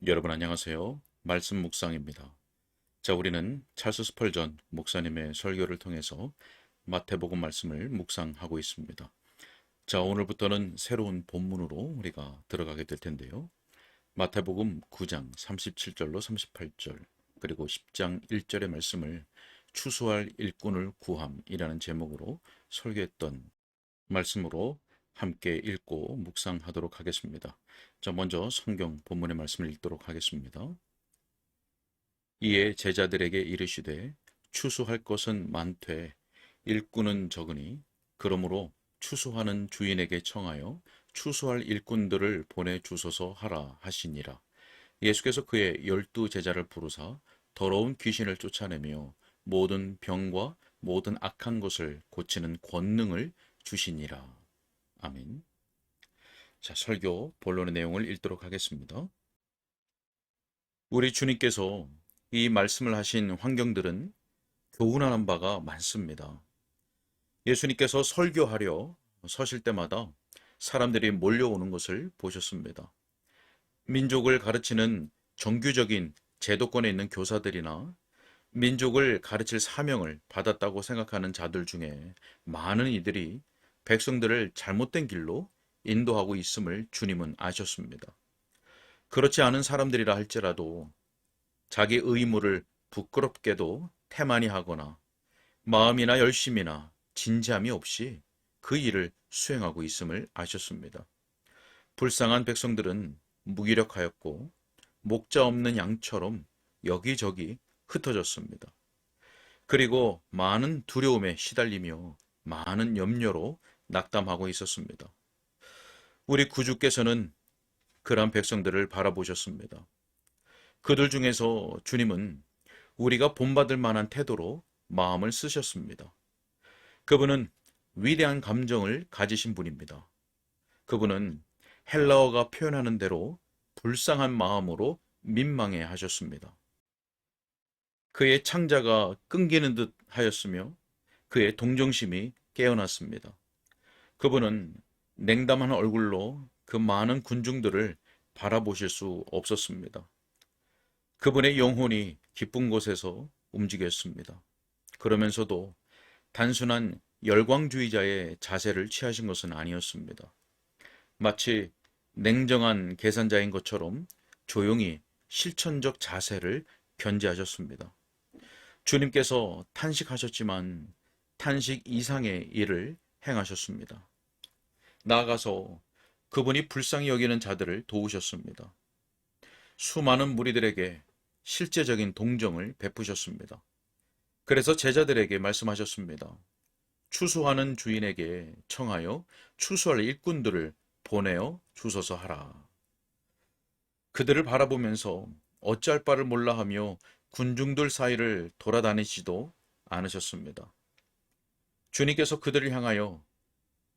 여러분 안녕하세요. 말씀 묵상입니다. 자, 우리는 찰스 스펄전 목사님의 설교를 통해서 마태복음 말씀을 묵상하고 있습니다. 자, 오늘부터는 새로운 본문으로 우리가 들어가게 될 텐데요. 마태복음 9장 37절로 38절 그리고 10장 1절의 말씀을 추수할 일꾼을 구함이라는 제목으로 설교했던 말씀으로 함께 읽고 묵상하도록 하겠습니다. 자, 먼저 성경 본문의 말씀을 읽도록 하겠습니다. 이에 제자들에게 이르시되 추수할 것은 많되 일꾼은 적으니 그러므로 추수하는 주인에게 청하여 추수할 일꾼들을 보내주소서 하라 하시니라. 예수께서 그의 12 제자를 부르사 더러운 귀신을 쫓아내며 모든 병과 모든 악한 것을 고치는 권능을 주시니라. 아멘. 자, 설교 본론의 내용을 읽도록 하겠습니다. 우리 주님께서 이 말씀을 하신 환경들은 교훈하는 바가 많습니다. 예수님께서 설교하려 서실 때마다 사람들이 몰려오는 것을 보셨습니다. 민족을 가르치는 정규적인 제도권에 있는 교사들이나 민족을 가르칠 사명을 받았다고 생각하는 자들 중에 많은 이들이 백성들을 잘못된 길로 인도하고 있음을 주님은 아셨습니다. 그렇지 않은 사람들이라 할지라도 자기 의무를 부끄럽게도 태만히 하거나 마음이나 열심이나 진지함이 없이 그 일을 수행하고 있음을 아셨습니다. 불쌍한 백성들은 무기력하였고 목자 없는 양처럼 여기저기 흩어졌습니다. 그리고 많은 두려움에 시달리며 많은 염려로 낙담하고 있었습니다. 우리 구주께서는 그러한 백성들을 바라보셨습니다. 그들 중에서 주님은 우리가 본받을 만한 태도로 마음을 쓰셨습니다. 그분은 위대한 감정을 가지신 분입니다. 그분은 헬라어가 표현하는 대로 불쌍한 마음으로 민망해 하셨습니다. 그의 창자가 끊기는 듯 하였으며 그의 동정심이 깨어났습니다. 그분은 냉담한 얼굴로 그 많은 군중들을 바라보실 수 없었습니다. 그분의 영혼이 기쁜 곳에서 움직였습니다. 그러면서도 단순한 열광주의자의 자세를 취하신 것은 아니었습니다. 마치 냉정한 계산자인 것처럼 조용히 실천적 자세를 견지하셨습니다. 주님께서 탄식하셨지만 탄식 이상의 일을 행하셨습니다. 나아가서 그분이 불쌍히 여기는 자들을 도우셨습니다. 수많은 무리들에게 실제적인 동정을 베푸셨습니다. 그래서 제자들에게 말씀하셨습니다. 추수하는 주인에게 청하여 추수할 일꾼들을 보내어 주소서 하라. 그들을 바라보면서 어찌할 바를 몰라 하며 군중들 사이를 돌아다니지도 않으셨습니다. 주님께서 그들을 향하여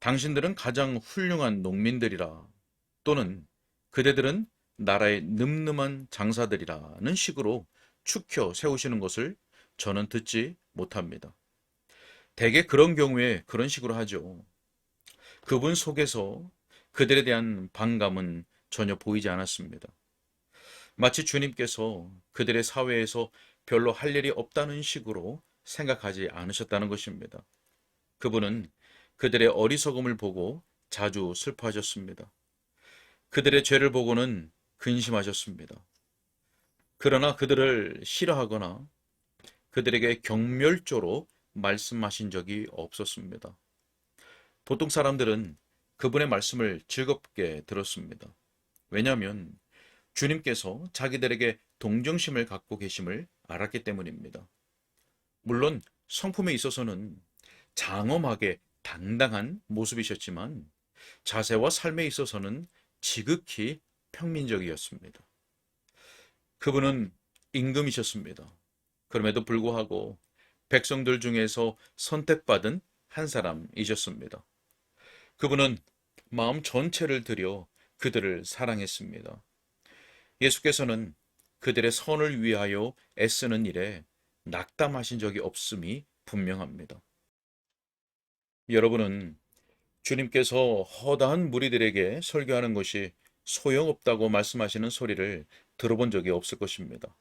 당신들은 가장 훌륭한 농민들이라 또는 그대들은 나라의 늠름한 장사들이라는 식으로 축혀 세우시는 것을 저는 듣지 못합니다. 대개 그런 경우에 그런 식으로 하죠. 그분 속에서 그들에 대한 반감은 전혀 보이지 않았습니다. 마치 주님께서 그들의 사회에서 별로 할 일이 없다는 식으로 생각하지 않으셨다는 것입니다. 그분은 그들의 어리석음을 보고 자주 슬퍼하셨습니다. 그들의 죄를 보고는 근심하셨습니다. 그러나 그들을 싫어하거나 그들에게 경멸조로 말씀하신 적이 없었습니다. 보통 사람들은 그분의 말씀을 즐겁게 들었습니다. 왜냐하면 주님께서 자기들에게 동정심을 갖고 계심을 알았기 때문입니다. 물론 성품에 있어서는 장엄하게 당당한 모습이셨지만 자세와 삶에 있어서는 지극히 평민적이었습니다. 그분은 임금이셨습니다. 그럼에도 불구하고 백성들 중에서 선택받은 한 사람이셨습니다. 그분은 마음 전체를 들여 그들을 사랑했습니다. 예수께서는 그들의 선을 위하여 애쓰는 일에 낙담하신 적이 없음이 분명합니다. 여러분은 주님께서 허다한 무리들에게 설교하는 것이 소용없다고 말씀하시는 소리를 들어본 적이 없을 것입니다.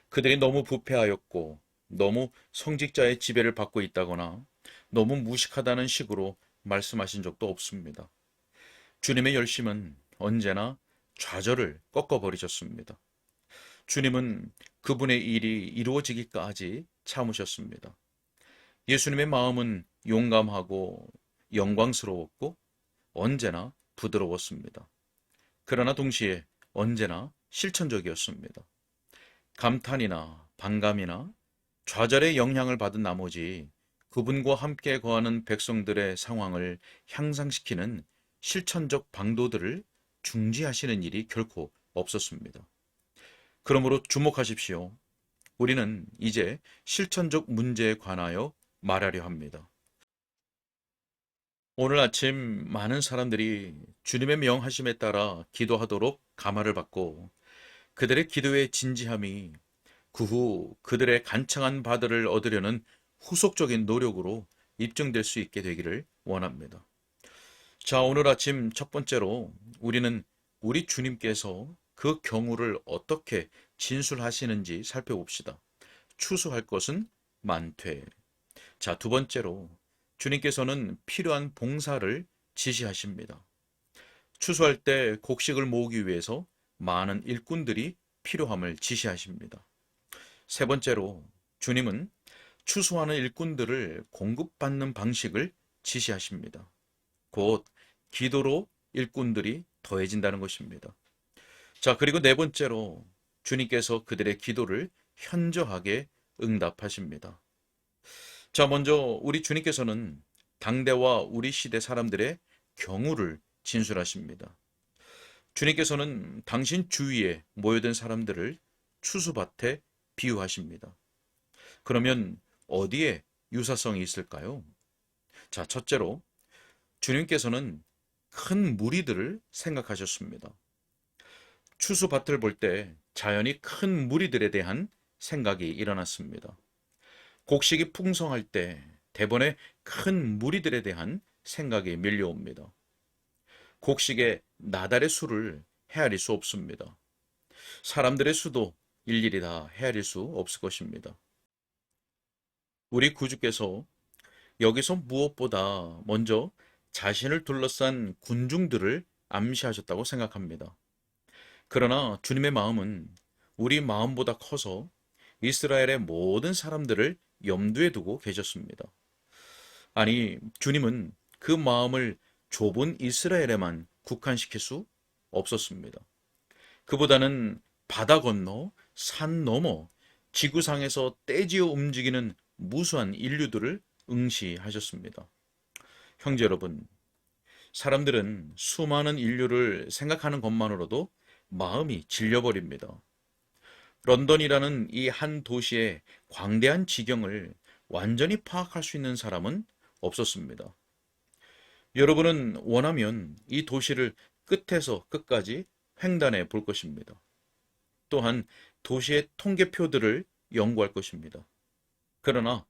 그들이 너무 부패하였고 너무 성직자의 지배를 받고 있다거나 너무 무식하다는 식으로 말씀하신 적도 없습니다. 주님의 열심은 언제나 좌절을 꺾어버리셨습니다. 주님은 그분의 일이 이루어지기까지 참으셨습니다. 예수님의 마음은 용감하고 영광스러웠고 언제나 부드러웠습니다. 그러나 동시에 언제나 실천적이었습니다. 감탄이나 반감이나 좌절의 영향을 받은 나머지 그분과 함께 거하는 백성들의 상황을 향상시키는 실천적 방도들을 중지하시는 일이 결코 없었습니다. 그러므로 주목하십시오. 우리는 이제 실천적 문제에 관하여 말하려 합니다. 오늘 아침 많은 사람들이 주님의 명하심에 따라 기도하도록 감화를 받고 그들의 기도의 진지함이 그 후 그들의 간청한 바들을 얻으려는 후속적인 노력으로 입증될 수 있게 되기를 원합니다. 자, 오늘 아침 첫 번째로 우리는 우리 주님께서 그 경우를 어떻게 진술하시는지 살펴봅시다. 추수할 것은 많되. 자, 두 번째로 주님께서는 필요한 봉사를 지시하십니다. 추수할 때 곡식을 모으기 위해서 많은 일꾼들이 필요함을 지시하십니다. 세 번째로 주님은 추수하는 일꾼들을 공급받는 방식을 지시하십니다. 곧 기도로 일꾼들이 더해진다는 것입니다. 자, 그리고 네 번째로 주님께서 그들의 기도를 현저하게 응답하십니다. 자, 먼저 우리 주님께서는 당대와 우리 시대 사람들의 경우를 진술하십니다. 주님께서는 당신 주위에 모여든 사람들을 추수밭에 비유하십니다. 그러면 어디에 유사성이 있을까요? 자, 첫째로 주님께서는 큰 무리들을 생각하셨습니다. 추수밭을 볼 때 자연히 큰 무리들에 대한 생각이 일어났습니다. 곡식이 풍성할 때 대번에 큰 무리들에 대한 생각이 밀려옵니다. 곡식의 나달의 수를 헤아릴 수 없습니다. 사람들의 수도 일일이 다 헤아릴 수 없을 것입니다. 우리 구주께서 여기서 무엇보다 먼저 자신을 둘러싼 군중들을 암시하셨다고 생각합니다. 그러나 주님의 마음은 우리 마음보다 커서 이스라엘의 모든 사람들을 염두에 두고 계셨습니다. 아니, 주님은 그 마음을 좁은 이스라엘에만 국한시킬 수 없었습니다. 그보다는 바다 건너, 산 너머, 지구상에서 떼지어 움직이는 무수한 인류들을 응시하셨습니다. 형제 여러분, 사람들은 수많은 인류를 생각하는 것만으로도 마음이 질려버립니다. 런던이라는 이 한 도시의 광대한 지경을 완전히 파악할 수 있는 사람은 없었습니다. 여러분은 원하면 이 도시를 끝에서 끝까지 횡단해 볼 것입니다. 또한 도시의 통계표들을 연구할 것입니다. 그러나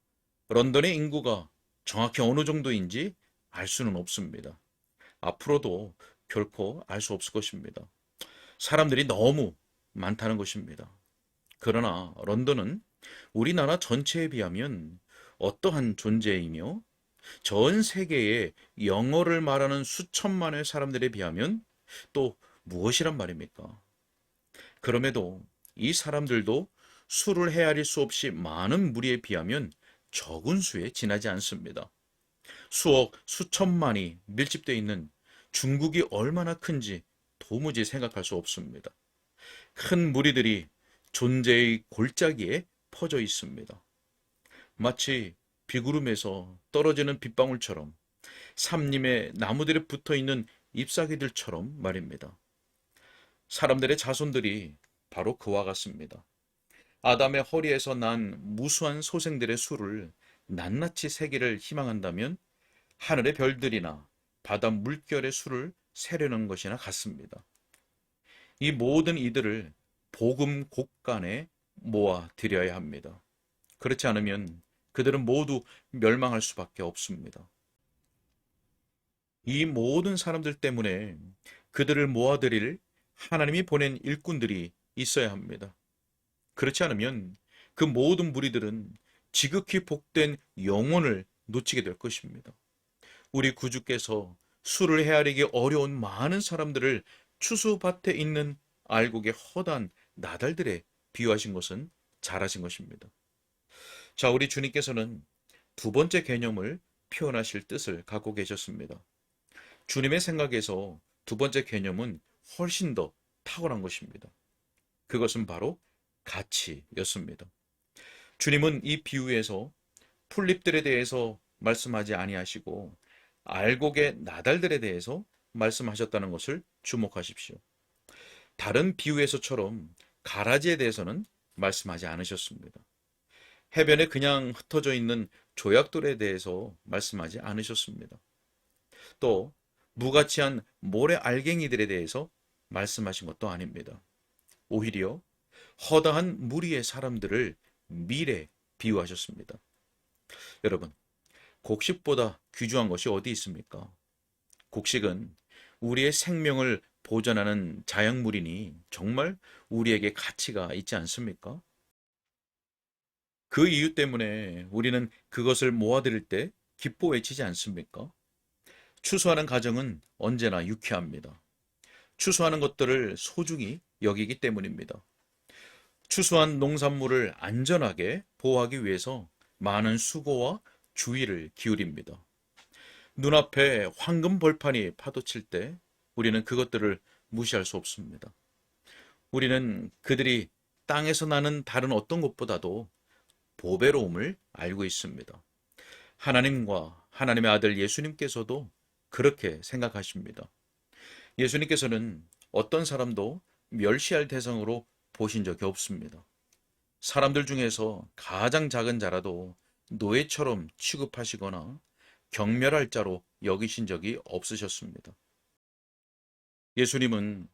런던의 인구가 정확히 어느 정도인지 알 수는 없습니다. 앞으로도 결코 알 수 없을 것입니다. 사람들이 너무 많다는 것입니다. 그러나 런던은 우리나라 전체에 비하면 어떠한 존재이며 전 세계에 영어를 말하는 수천만의 사람들에 비하면 또 무엇이란 말입니까? 그럼에도 이 사람들도 수를 헤아릴 수 없이 많은 무리에 비하면 적은 수에 지나지 않습니다. 수억, 수천만이 밀집되어 있는 중국이 얼마나 큰지 도무지 생각할 수 없습니다. 큰 무리들이 존재의 골짜기에 퍼져 있습니다. 마치 비구름에서 떨어지는 빗방울처럼 삼림의 나무들에 붙어 있는 잎사귀들처럼 말입니다. 사람들의 자손들이 바로 그와 같습니다. 아담의 허리에서 난 무수한 소생들의 수를 낱낱이 세기를 희망한다면 하늘의 별들이나 바다 물결의 수를 세려는 것이나 같습니다. 이 모든 이들을 복음 곳간에 모아 드려야 합니다. 그렇지 않으면 그들은 모두 멸망할 수밖에 없습니다. 이 모든 사람들 때문에 그들을 모아드릴 하나님이 보낸 일꾼들이 있어야 합니다. 그렇지 않으면 그 모든 무리들은 지극히 복된 영혼을 놓치게 될 것입니다. 우리 구주께서 수를 헤아리기 어려운 많은 사람들을 추수밭에 있는 알곡의 허다한 나달들에 비유하신 것은 잘하신 것입니다. 자, 우리 주님께서는 두 번째 개념을 표현하실 뜻을 갖고 계셨습니다. 주님의 생각에서 두 번째 개념은 훨씬 더 탁월한 것입니다. 그것은 바로 가치였습니다. 주님은 이 비유에서 풀잎들에 대해서 말씀하지 아니하시고 알곡의 나달들에 대해서 말씀하셨다는 것을 주목하십시오. 다른 비유에서처럼 가라지에 대해서는 말씀하지 않으셨습니다. 해변에 그냥 흩어져 있는 조약돌에 대해서 말씀하지 않으셨습니다. 또 무가치한 모래 알갱이들에 대해서 말씀하신 것도 아닙니다. 오히려 허다한 무리의 사람들을 밀에 비유하셨습니다. 여러분, 곡식보다 귀중한 것이 어디 있습니까? 곡식은 우리의 생명을 보존하는 자연물이니 정말 우리에게 가치가 있지 않습니까? 그 이유 때문에 우리는 그것을 모아들일 때 기뻐 외치지 않습니까? 추수하는 과정은 언제나 유쾌합니다. 추수하는 것들을 소중히 여기기 때문입니다. 추수한 농산물을 안전하게 보호하기 위해서 많은 수고와 주의를 기울입니다. 눈앞에 황금 벌판이 파도칠 때 우리는 그것들을 무시할 수 없습니다. 우리는 그들이 땅에서 나는 다른 어떤 것보다도 보배로움을 알고 있습니다. 하나님과 하나님의 아들 예수님께서도 그렇게 생각하십니다. 예수님께서는 어떤 사람도 멸시할 대상으로 보신 적이 없습니다. 사람들 중에서 가장 작은 자라도 노예처럼 취급하시거나 경멸할 자로 여기신 적이 없으셨습니다. 예수님은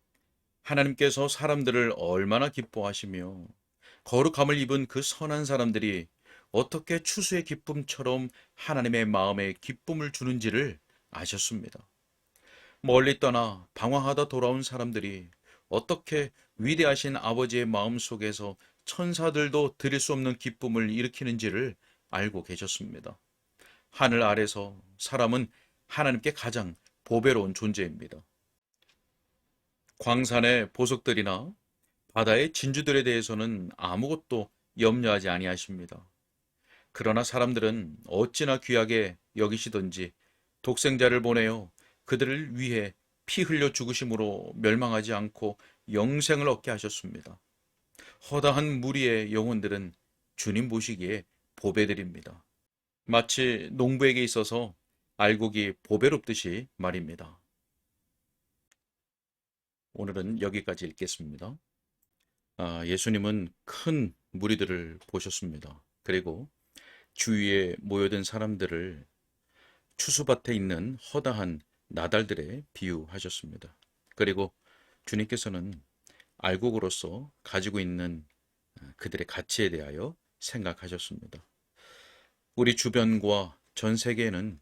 하나님께서 사람들을 얼마나 기뻐하시며 거룩함을 입은 그 선한 사람들이 어떻게 추수의 기쁨처럼 하나님의 마음에 기쁨을 주는지를 아셨습니다. 멀리 떠나 방황하다 돌아온 사람들이 어떻게 위대하신 아버지의 마음 속에서 천사들도 드릴 수 없는 기쁨을 일으키는지를 알고 계셨습니다. 하늘 아래서 사람은 하나님께 가장 보배로운 존재입니다. 광산의 보석들이나 바다의 진주들에 대해서는 아무것도 염려하지 아니하십니다. 그러나 사람들은 어찌나 귀하게 여기시던지 독생자를 보내어 그들을 위해 피 흘려 죽으심으로 멸망하지 않고 영생을 얻게 하셨습니다. 허다한 무리의 영혼들은 주님 보시기에 보배들입니다. 마치 농부에게 있어서 알곡이 보배롭듯이 말입니다. 오늘은 여기까지 읽겠습니다. 예수님은 큰 무리들을 보셨습니다. 그리고 주위에 모여든 사람들을 추수밭에 있는 허다한 나달들에 비유하셨습니다. 그리고 주님께서는 알곡으로서 가지고 있는 그들의 가치에 대하여 생각하셨습니다. 우리 주변과 전 세계에는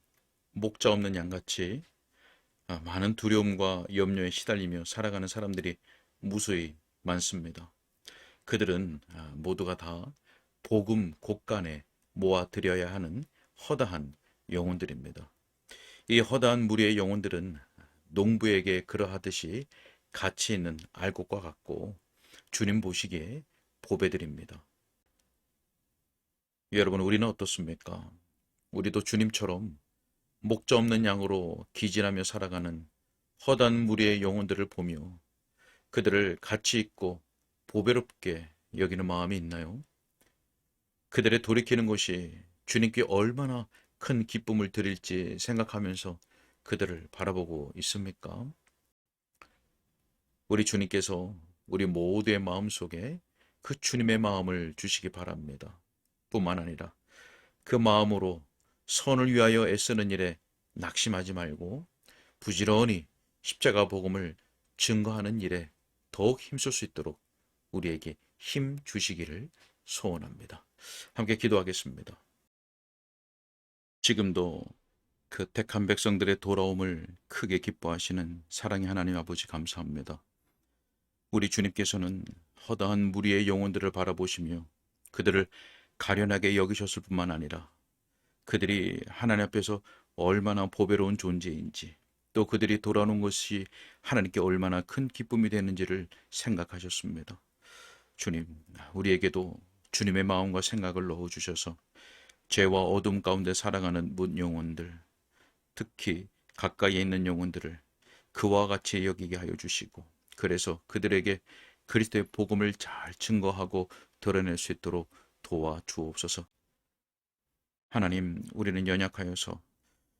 목자 없는 양같이 많은 두려움과 염려에 시달리며 살아가는 사람들이 무수히 많습니다. 그들은 모두가 다 복음 곳간에 모아드려야 하는 허다한 영혼들입니다. 이 허다한 무리의 영혼들은 농부에게 그러하듯이 가치 있는 알곡과 같고 주님 보시기에 보배들입니다. 여러분, 우리는 어떻습니까? 우리도 주님처럼 목자 없는 양으로 기진하며 살아가는 허다한 무리의 영혼들을 보며 그들을 가치 있고 보배롭게 여기는 마음이 있나요? 그들의 돌이키는 것이 주님께 얼마나 큰 기쁨을 드릴지 생각하면서 그들을 바라보고 있습니까? 우리 주님께서 우리 모두의 마음속에 그 주님의 마음을 주시기 바랍니다. 뿐만 아니라 그 마음으로 선을 위하여 애쓰는 일에 낙심하지 말고 부지런히 십자가 복음을 증거하는 일에 더욱 힘쓸 수 있도록 우리에게 힘 주시기를 소원합니다. 함께 기도하겠습니다. 지금도 그 택한 백성들의 돌아옴을 크게 기뻐하시는 사랑의 하나님 아버지 감사합니다. 우리 주님께서는 허다한 무리의 영혼들을 바라보시며 그들을 가련하게 여기셨을 뿐만 아니라 그들이 하나님 앞에서 얼마나 보배로운 존재인지 또 그들이 돌아오는 것이 하나님께 얼마나 큰 기쁨이 되는지를 생각하셨습니다. 주님, 우리에게도 주님의 마음과 생각을 넣어주셔서 죄와 어둠 가운데 살아가는 문 영혼들, 특히 가까이에 있는 영혼들을 그와 같이 여기게 하여 주시고 그래서 그들에게 그리스도의 복음을 잘 증거하고 드러낼 수 있도록 도와주옵소서. 하나님, 우리는 연약하여서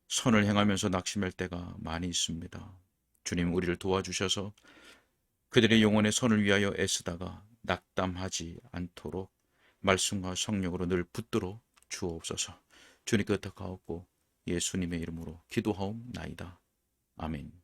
선을 행하면서 낙심할 때가 많이 있습니다. 주님, 우리를 도와주셔서 그들의 영혼의 선을 위하여 애쓰다가 낙담하지 않도록 말씀과 성령으로 늘 붙들어 주옵소서. 주님께 의탁하옵고 예수님의 이름으로 기도하옵나이다. 아멘.